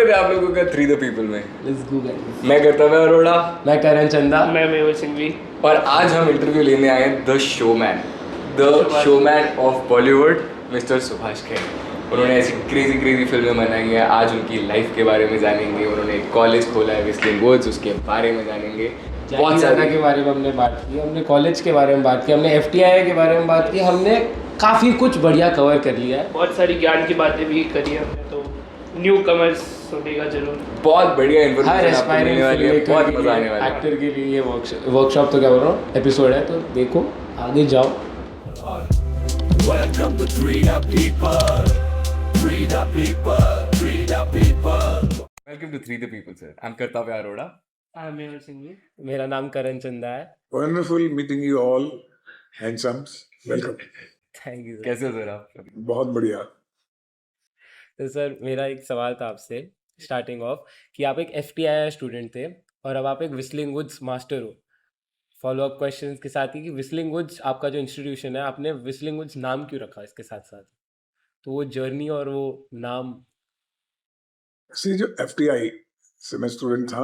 स्वागत है आप लोगों का थ्री द पीपल में। Let's go guys. मैं कर्तव्य अरोड़ा मैं करण चंदा। मैं मेहुल सिंघवी। और आज हम इंटरव्यू लेने आए हैं the showman of Bollywood mister Subhash Kher. उन्होंने ऐसी क्रेजी फिल्में बनाई हैं। आज उनकी लाइफ के बारे में जानेंगे। उन्होंने एक कॉलेज खोला है व्हिस्लिंग वुड्स, उसके बारे में जानेंगे। बहुत ज़्यादा के बारे में हमने बात की, हमने कॉलेज के बारे में बात की, हमने FTI के बारे में बात की, हमने काफ़ी कुछ बढ़िया कवर कर लिया है। बहुत सारी ज्ञान की बातें भी करी है हमने, तो न्यू कमर्स सुनेगा जरूर। बहुत बढ़िया हर इन्फॉर्मेशन आपको मिलने वाली है। बहुत मजा आने वाला है। एक्टर के लिए ये वर्कशॉप तो क्या बोल रहा हूँ, एपिसोड है, तो देखो आगे जाओ। Welcome to Three the People. Three the People. Three the People. Welcome to three the people sir. I am Kartavya Arora. हाँ, मेहुल सिंघवी। मेरा नाम करण चंदा है। Wonderful meeting you all, handsomes. Welcome. Thank you. कैसे हो सर आप? बहुत बढ़िया। तो सर मेरा एक सवाल था आपसे स्टार्टिंग ऑफ कि आप एक FTI स्टूडेंट थे और अब आप एक व्हिस्लिंग वुड्स मास्टर हो। फॉलो अप क्वेश्चंस के साथ ही कि व्हिस्लिंग वुड्स आपका जो इंस्टीट्यूशन है, आपने व्हिस्लिंग वुड्स नाम क्यों रखा इसके साथ साथ, तो वो जर्नी और वो नाम। See, जो FTI से मैं स्टूडेंट था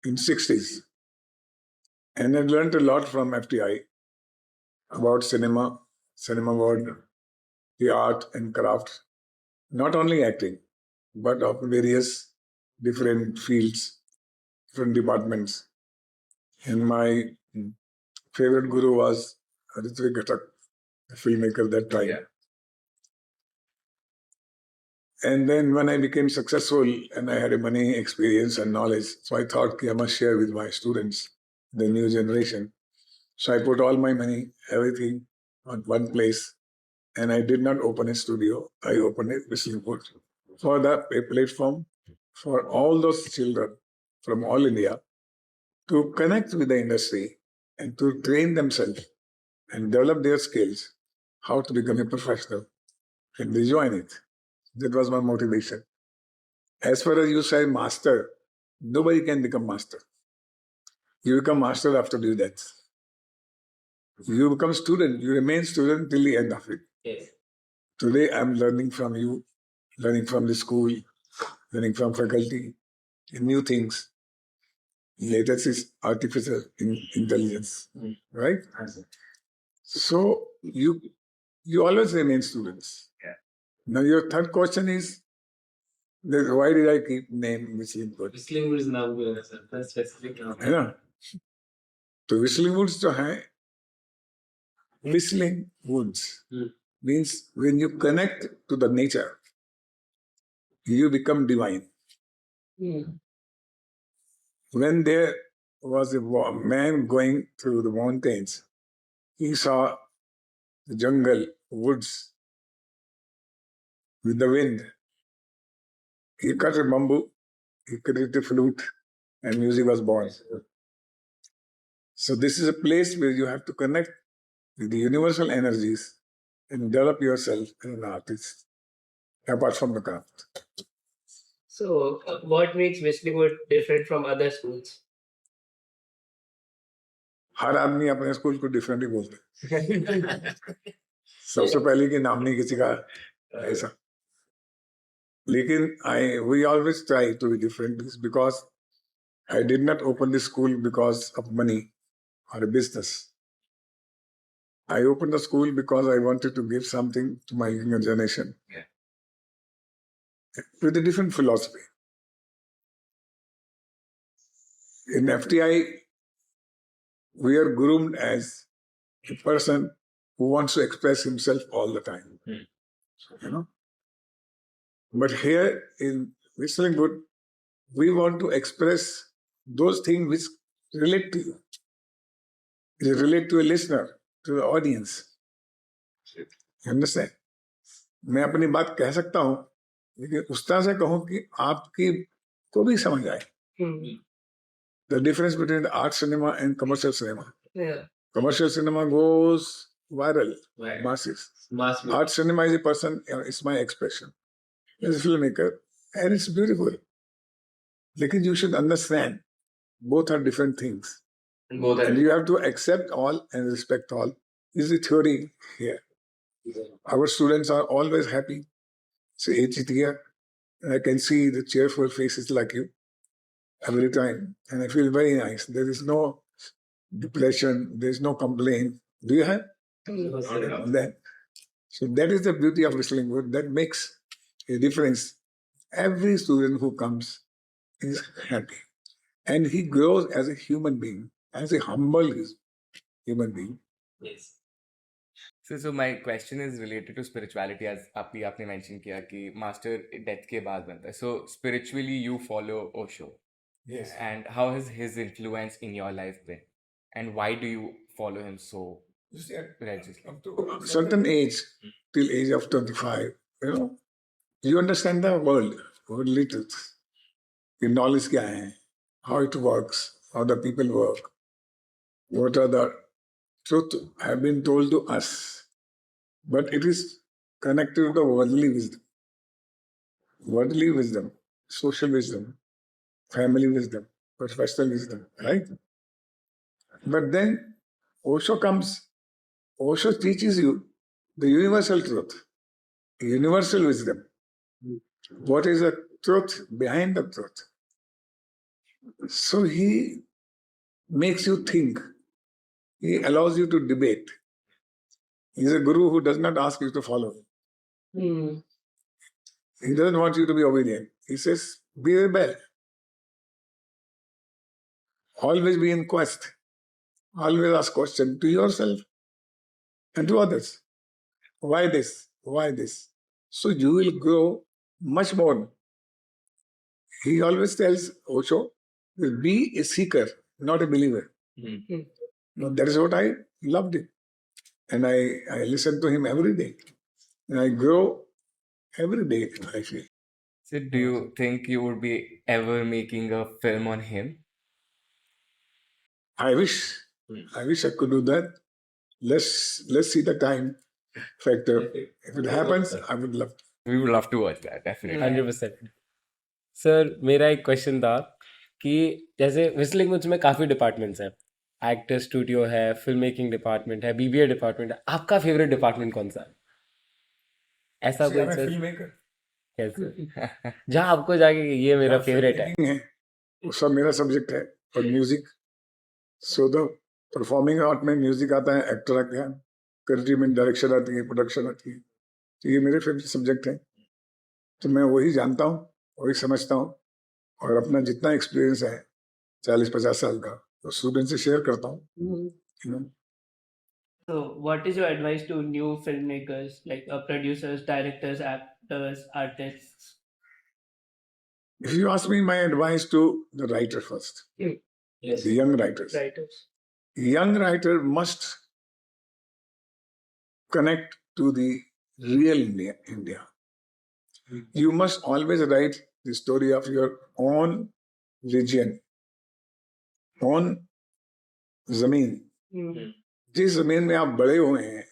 in 60s and I learned a lot from FTI about cinema world, the art and craft, not only acting but of various different fields, different departments. And my favorite guru was Ritvik Ghatak, a filmmaker that time. Yeah. And then when I became successful and I had a money, experience and knowledge, so I thought I must share with my students, the new generation. So I put all my money, everything on one place, and I did not open a studio. I opened a whistling wood for a platform for all those children from all India to connect with the industry and to train themselves and develop their skills, how to become a professional, and they join it. That was my motivation. As far as you say master, nobody can become master. You become master after doing that. You become student, you remain student till the end of it. Yes. Today I'm learning from you, learning from the school, learning from faculty, and new things. Latest is artificial intelligence, right? So you always remain students. Yeah. Now your third question is that why did I keep name Whistling Woods? Whistling Woods नाम क्यों है sir, specific है ना? तो Whistling Woods जो है, Whistling Woods means when you connect to the nature, you become divine. When there was a man going through the mountains, he saw the jungle, woods with the wind. He cut a bamboo, he created a flute, and music was born. So this is a place where you have to connect with the universal energies and develop yourself as an artist, apart from the craft. So, what makes Whistling Wood different from other schools? हर आदमी अपने school को differently बोलते हैं। सबसे पहले कि नाम नहीं किसी का ऐसा, लेकिन we always try to be different because I did not open the school because of money or a business. I opened the school because I wanted to give something to my younger generation. Yeah. With a different philosophy. In FTI, we are groomed as a person who wants to express himself all the time. You know? But here in Whistling Wood, we want to express those things which relate to you. They relate to a listener, to the audience. You understand? मैं अपनी बात कह सकता हूँ, लेकिन उस तरह से कहूँ कि आपकी को भी समझ आए. The difference between the art cinema and commercial cinema. Yeah. Commercial cinema goes viral, masses. Art cinema is a person, it's my expression. As a filmmaker, and it's beautiful. Lekin you should understand, both are different things. And you have to accept all and respect all. This is the theory here. Our students are always happy. So, here, And I can see the cheerful faces like you every time, and I feel very nice. There is no depression, there is no complaint. Do you have that? So that is the beauty of Whistling Wood. That makes a difference. Every student who comes is happy, and he grows as a human being, as a humble human being. Yes. So my question is related to spirituality, as आपने mention किया कि master death के बाद बनता है. So spiritually you follow Osho, Yes. and how has his influence in your life been, and why do you follow him so religiously? Up to a certain age, till age of 25, you understand the world, worldly truth. The knowledge क्या है, how it works, how the people work, what are the truth have been told to us, but it is connected to the worldly wisdom, social wisdom, family wisdom, professional wisdom, right? But then Osho comes. Osho teaches you the universal truth, universal wisdom. What is the truth behind the truth? So he makes you think. He allows you to debate. He's a guru who does not ask you to follow him. Hmm. He doesn't want you to be obedient. He says, be a rebel. Always be in quest. Always ask questions to yourself and to others. Why this? Why this? So you will grow much more. He always tells Osho, be a seeker, not a believer. Hmm. Now, that is what I loved it. And I listen to him every day. And I grow every day, I feel. So do you think you would be ever making a film on him? I wish I could do that. Let's see the time factor. If it happens, I would love to. We would love to watch that, definitely. 100%. Sir मेरा एक question था कि जैसे whistling woods में काफ़ी departments हैं, actor studio है, film making department है, बीबीए डिपार्टमेंट है. आपका फेवरेट डिपार्टमेंट कौन सा है? ऐसा कोई सर? फिल्ममेकर कैसे जहाँ आपको जाके ये मेरा फेवरेट है. वो सब मेरा सब्जेक्ट है. और music, so the performing art में म्यूजिक आता है, एक्टर आता है, कंट्री में डायरेक्शन आती है, प्रोडक्शन आती है. तो ये मेरे फेवरेट सब्जेक्ट है. तो मैं वही जानता हूँ, वही समझता हूँ, और अपना जितना एक्सपीरियंस है 40-50 साल का, तो स्टूडेंट से शेयर करता हूँ. You know. So, what is your advice to new filmmakers, like producers, directors, actors, artists? If you ask me, my advice to the writer first, Yes. the young writers. Writers. Young writer must connect to the real India. You must always write the story of your own region, own जमीन. जिस जमीन में आप बड़े हुए हैं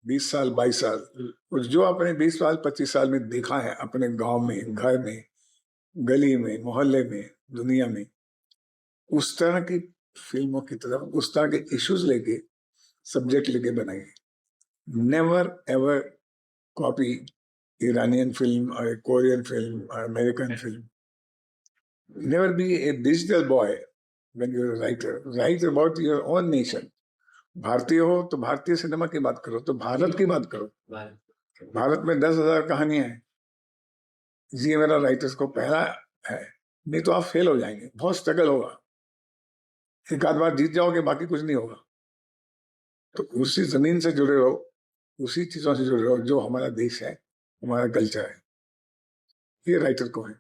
20 साल 22 साल, और जो आपने 20 साल 25 साल में देखा है अपने गांव में, घर में, गली में, मोहल्ले में, दुनिया में, उस तरह की फिल्मों की तरफ, उस तरह के इश्यूज लेके, सब्जेक्ट लेके बनाइए. Never ever copy Iranian film or a Korean film or American film. Never be a digital boy when you're a writer. Write about your own nation. भारतीय हो तो भारतीय सिनेमा की बात करो, तो भारत की बात करो. भारत में 10,000 कहानियां हैं. ये मेरा राइटर्स को पहला है. नहीं तो आप फेल हो जाएंगे, बहुत स्ट्रगल होगा. एक आध बार जीत जाओगे, बाकी कुछ नहीं होगा. तो उसी जमीन से जुड़े रहो, उसी चीजों से जुड़े रहो जो हमारा देश है, हमारा कल्चर है. ये राइटर को है.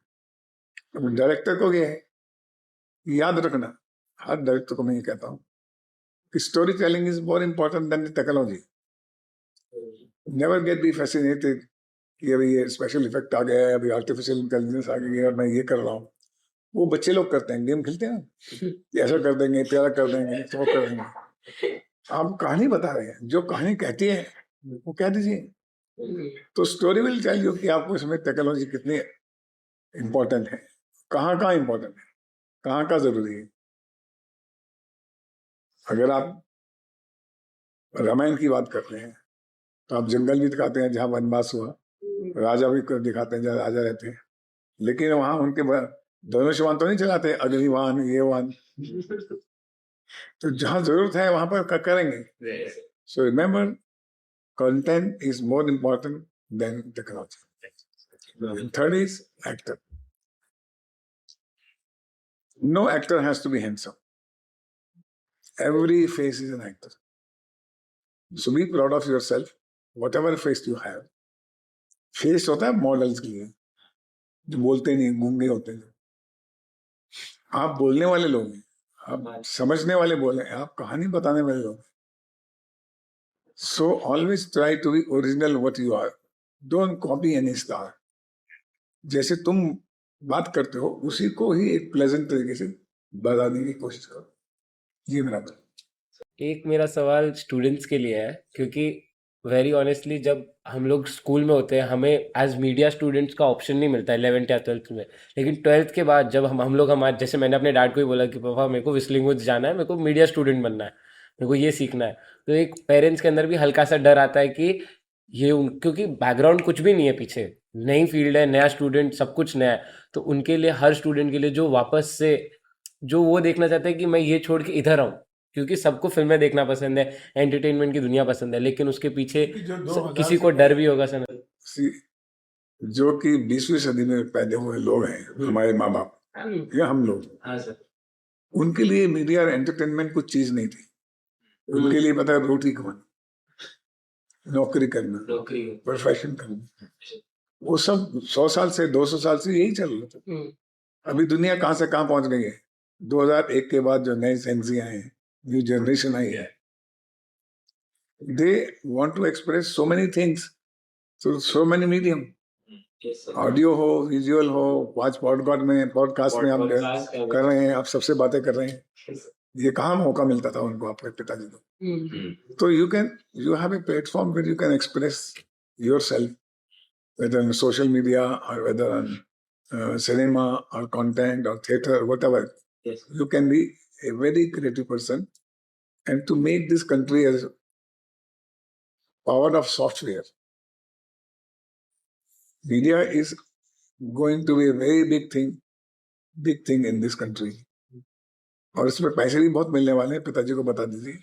अब डायरेक्टर को क्या है, याद रखना, हर डायरेक्टर को मैं ये कहता हूँ कि story telling is more important then technology. Never get be fascinated कि अभी ये स्पेशल इफेक्ट आ गया है, अभी आर्टिफिशियल इंटेलिजेंस आ गई है और मैं ये कर रहा हूँ. वो बच्चे लोग करते हैं, गेम खेलते हैं, ऐसा कर देंगे, प्यारा कर देंगे, तो कर देंगे. आप कहानी बता रहे हैं, जो कहानी कहती है वो कह दीजिए. तो स्टोरी विल टेल यू कि आपको इसमें टेक्नोलॉजी कितनी इम्पोर्टेंट है, कहाँ इम्पोर्टेंट है, कहाँ जरूरी है. अगर आप रामायण की बात करते हैं तो आप जंगल भी दिखाते हैं जहाँ वनवास हुआ, राजा भी दिखाते हैं जहाँ राजा रहते हैं, लेकिन वहां उनके धनुष वाहन तो नहीं चलाते, अग्निवान ये वाहन। तो जहां जरूरत है वहां पर करेंगे। So remember, content is more important than technology. And third is actor. No actor has to be handsome. Every face is an actor. So be proud of yourself, whatever face you have. Face होता है models के लिए, जो बोलते नहीं, गूंगे होते हैं। आप बोलने वाले लोग हैं, आप समझने वाले बोले, आप कहानी बताने वाले लोग। So always try to be original what you are. Don't copy any star. जैसे तुम बात करते हो उसी को ही एक प्लेजेंट तरीके से बताने की कोशिश करो। ये मेरा एक मेरा सवाल स्टूडेंट्स के लिए है, क्योंकि वेरी ऑनेस्टली जब हम लोग स्कूल में होते हैं हमें एज मीडिया स्टूडेंट्स का ऑप्शन नहीं मिलता 11th या 12th में, लेकिन 12th के बाद जब हम लोग हमारे, जैसे मैंने अपने डैड को ही बोला कि पापा मेरे को व्हिस्लिंग वुड्स जाना है, मेरे को मीडिया स्टूडेंट बनना है, मेरे को ये सीखना है, तो एक पेरेंट्स के अंदर भी हल्का सा डर आता है कि ये क्योंकि बैकग्राउंड कुछ भी नहीं है पीछे, नई फील्ड है, नया स्टूडेंट, सब कुछ नया है, तो उनके लिए, हर स्टूडेंट के लिए जो वापस से जो वो देखना चाहता है कि मैं ये छोड़ के इधर आऊँ, क्योंकि सबको फिल्में देखना पसंद है, एंटरटेनमेंट की दुनिया पसंद है, लेकिन उसके पीछे किसी को डर भी होगा सर। जो कि 20वीं सदी में पैदा हुए लोग हैं, हमारे माँ बाप या हम लोग, हाँ सर, उनके लिए मीडिया और एंटरटेनमेंट कुछ चीज नहीं थी। उनके लिए पता है रोटी कमाना, नौकरी करना, प्रोफेशन करना, वो सब 100 साल से 200 साल से यही चल रहा था। अभी दुनिया कहाँ से कहाँ पहुंच गई है। 2001 के बाद जो नए सेंसी आए हैं, न्यू जनरेशन आई है, they want to express so many things through so many medium, audio हो, विजुअल हो, पॉडकास्ट में आप कर रहे हैं, आप सबसे बातें कर रहे हैं। ये कहाँ मौका मिलता था उनको, आपके पिताजी को। तो you have a platform where you can express yourself, whether on social media or whether on cinema or content or theater, whatever. Yes. You can be a very creative person, and to make this country as power of software, media is going to be a very big thing in this country. और इसमें पैसे भी बहुत मिलने वाले हैं, पिताजी को बता दीजिए।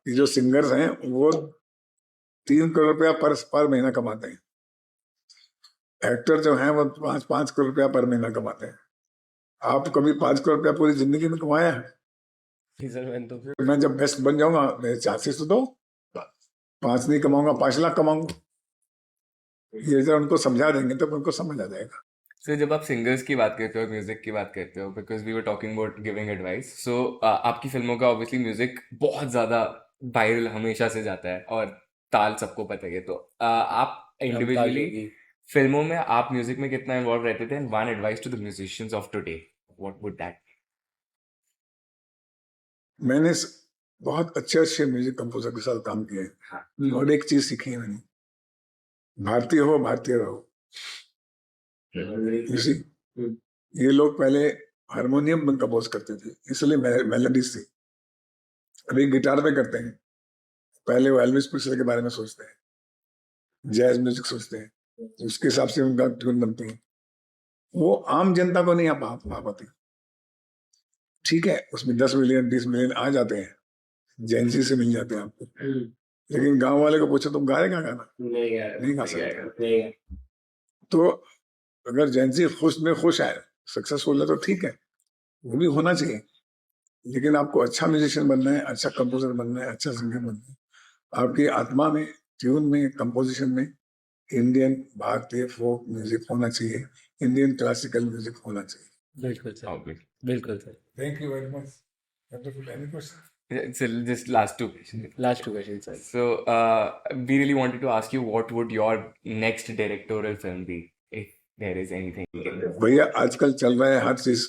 ये जो सिंगर्स हैं वो 3 करोड़ रुपया पर महीना कमाते हैं। एक्टर जो हैं वो 5 करोड़ रुपया पर महीना कमाते हैं। आप कभी 5 करोड़ रुपया पूरी जिंदगी में कमाया है? मैं जब बेस्ट बन जाऊंगा, मेरे चांसेस तो दो, 5 नहीं कमाऊंगा, 5 लाख कमाऊंगा। ये जरा उनको समझा देंगे तो उनको समझ आ जाएगा। सो जब आप सिंगर्स की बात करते हो, म्यूजिक की बात करते हो, because we were talking about giving advice, so आपकी फिल्मों का ऑब्वियसली म्यूजिक बहुत ज़्यादा वायरल हमेशा से जाता है और ताल सबको पता है। तो आप इंडिविजुअली फिल्मों में आप म्यूजिक में कितना इन्वॉल्व रहते थे, and one advice to the musicians of today, what would that? मैंने बहुत अच्छे म्यूजिक कंपोजर के साथ काम किया है, और एक चीज सीखी है मैंने, भारतीय हो भारतीय रहो। ये लोग पहले हारमोनियम में कंपोज करते थे, इसलिए मेलोडीज थी। अभी गिटार पे करते हैं, पहले वो एल्विस प्रेस्ली के बारे में सोचते हैं, जैज म्यूजिक सोचते हैं, उसके हिसाब से उनका ट्यून बनती है। वो आम जनता को नहीं आ पाती। ठीक है, उसमें 10 मिलियन 20 मिलियन आ जाते हैं, जेंसी से मिल जाते हैं आपको, लेकिन गांव वाले को पूछो तुम गा रहे क्या गाना, नहीं गा सकते। तो अगर जेंसी खुश है, सक्सेसफुल है, तो ठीक है, वो भी होना चाहिए। लेकिन आपको अच्छा म्यूजिशियन बनना है, अच्छा कंपोजर बनना है, अच्छा सिंगर बनना है, आपकी आत्मा में, ट्यून में, कंपोजिशन में इंडियन भारतीय फोक म्यूजिक होना चाहिए, इंडियन क्लासिकल म्यूजिक होना चाहिए। बिल्कुल सर, बिल्कुल sir. Thank you very much. Any question? So just last two questions, sir. So we really wanted to ask you, what would your next directorial film be, if there is anything? भैया आजकल चल रहा है हर चीज,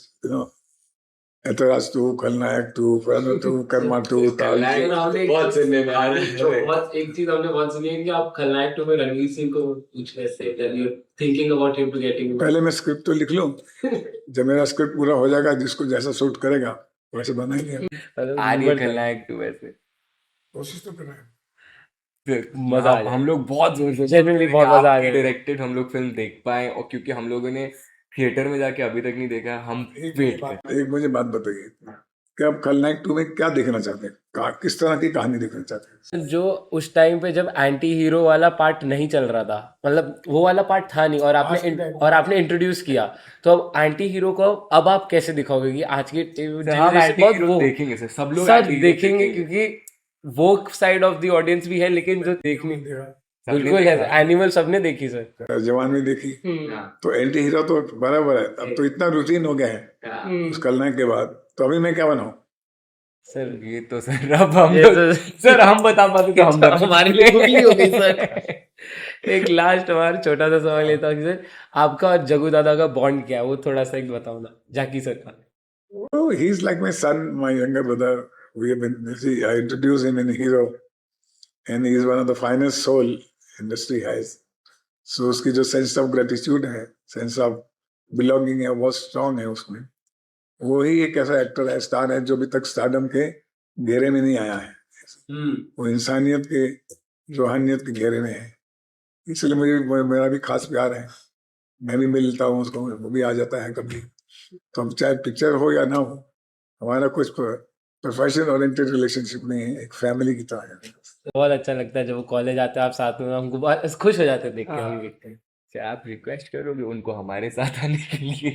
ऐतराज 2, खलनायक 2, family 2, Karma 2, बहुत सुनने में आ रहा है। बहुत एक चीज हमने बहुत सुनी है कि आप खलनायक 2 में रणवीर सिंह को पूछ रहे थे, that you're thinking about him to getting. पहले मैं स्क्रिप्ट तो लिख लूं, जब मेरा स्क्रिप्ट पूरा हो जाएगा, जिसको जैसा सूट करेगा वैसे बनाएंगे। खलनायक 2 वैसे कोशिश तो कर रहे हैं। मजा आ हम जाए। लोग बहुत जोर से Genuinely बहुत मजा आ जाए। डायरेक्टेड हम लोग फिल्म देख पाए, और क्योंकि हम लोगों ने थिएटर में जाके अभी तक नहीं देखा, हम वेट कर। एक मुझे बात बताइए कि आप खलनायक 2 में क्या देखना चाहते हैं, किस तरह की कहानी देखना चाहते हैं? जो उस टाइम पे जब एंटी हीरो वाला पार्ट नहीं चल रहा था, मतलब वो वाला पार्ट था नहीं, और आपने इंट्रोड्यूस किया, तो अब एंटी हीरो को अब आप कैसे दिखाओगे कि आज की हम generation बहुत वो देखेंगे सर, सब लोग सब anti-hero देखेंगे, क्योंकि वो साइड ऑफ द ऑडियंस भी है, लेकिन जो देखने सबने बिल्कुल देखा। है, एनिमल सबने देखी सर। जवान में देखी हम्म, तो एंटी हीरो तो बराबर है, अब तो इतना रूटीन हो गया है उस खलनायक के बाद, तो अभी मैं क्या बनाऊं? सर ये तो सर अब हम ये लोग तो- सर हम बता पाते तो हम बता हमारी भी गूगली हो गई सर। एक लास्ट हमारा छोटा सा सवाल ये था कि सर आपका और जगू दादा का बॉन्ड क्या है, वो थोड़ा सा एक बताओ ना, जाकी सर का। Oh, he's like my son, my younger brother. We have been, see, I introduced him in Hero, and he is one of the finest soul industry has. So उसकी जो sense of gratitude है, sense of belonging है, बहुत strong है उसमें। वही एक ऐसा एक्टर है, स्टार है, जो अभी तक स्टारडम के घेरे में नहीं आया है। वो इंसानियत के, रूहानियत के घेरे में है, इसलिए मेरा भी खास प्यार है। मैं भी मिलता हूँ उसको, वो भी आ जाता है कभी। तो हम चाहे पिक्चर हो या ना हो, हमारा कुछ प्रोफेशन ओरिएंटेड रिलेशनशिप नहीं है, एक फैमिली की तरह है। बहुत अच्छा लगता है जब वो कॉलेज आते हैं, आप साथ में, हमको बहुत खुश हो जाते हैं देख के, हम देखते हैं। सर आप रिक्वेस्ट करोगे उनको हमारे साथ आने के लिए?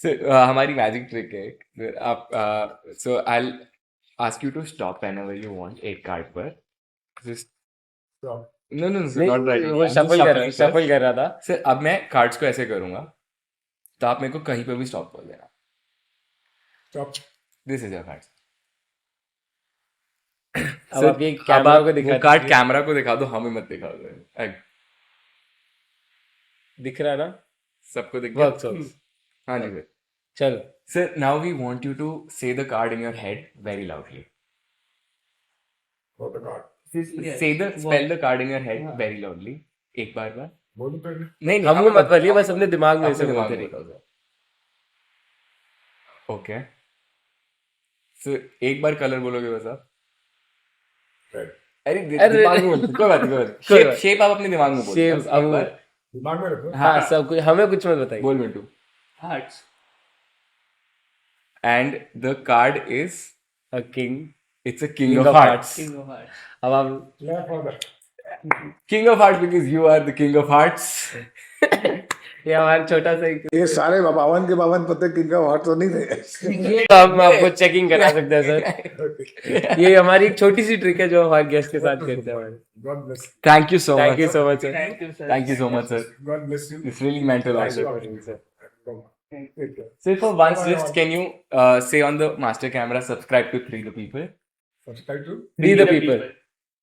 सर हमारी मैजिक ट्रिक है, फिर आप so I ask you to stop whenever you want एक कार्ड पर, जस्ट नो नो नहीं, नॉट राइट, वो शफल कर रहा था। सर अब मैं कार्ड्स को ऐसे करूंगा, तो आप मेरे को कहीं पे भी स्टॉप बोल देना। This is your card. अब आप ये कैमरा को दिखा कार्ड दीजिए। कैमरा को दिखा दो, हमें मत दिखा दो। दिख रहा है ना? सबको दिख गया? वर्क्स हाँ जी सर। चलो Sir, now we want you to say the card in your head very loudly. Say the spell the card in your head very loudly. एक बार नहीं हम हमें मत बोलिए, बस अपने दिमाग में अपने ऐसे दिमाग बोलते में रहिए। बताओ सर। Okay. So एक बार कलर बोलोगे बस आप। अरे दिमाग में बोलो, कोई बात नहीं, कोई बात नहीं। शेप आप अपने दिमाग में बोलो। शेप बस अब एक बार। दिमाग में रखो। हाँ, सब कुछ हमें कुछ मत बताइए। बोल Mintu. hearts. And the card is A king it's a king King of of hearts. King of hearts. अब आप King of hearts because you are the king of hearts. ये हमारा छोटा सा एक ये सारे 52 के 52 पत्ते किंग का हार्ट तो नहीं थे। तो हम आपको चेकिंग करा सकते हैं सर। ये हमारी एक छोटी सी ट्रिक है जो हमारे गेस्ट के साथ करते हैं हमारे। Thank you so thank much. You so much sir. Thank you, sir. Thank you so much, sir. God bless you. This really meant a lot, sir. Thank you. So for once, just can you say on the master camera, subscribe to Three the People? Subscribe to Free the people.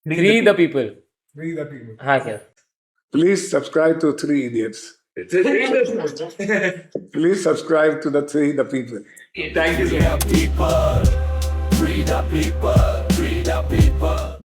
Free the people. Free the People. हाँ sir. Please subscribe to Three Idiots. Please subscribe to the Three the People. Thank you so much. Free the people, free the people, free the people.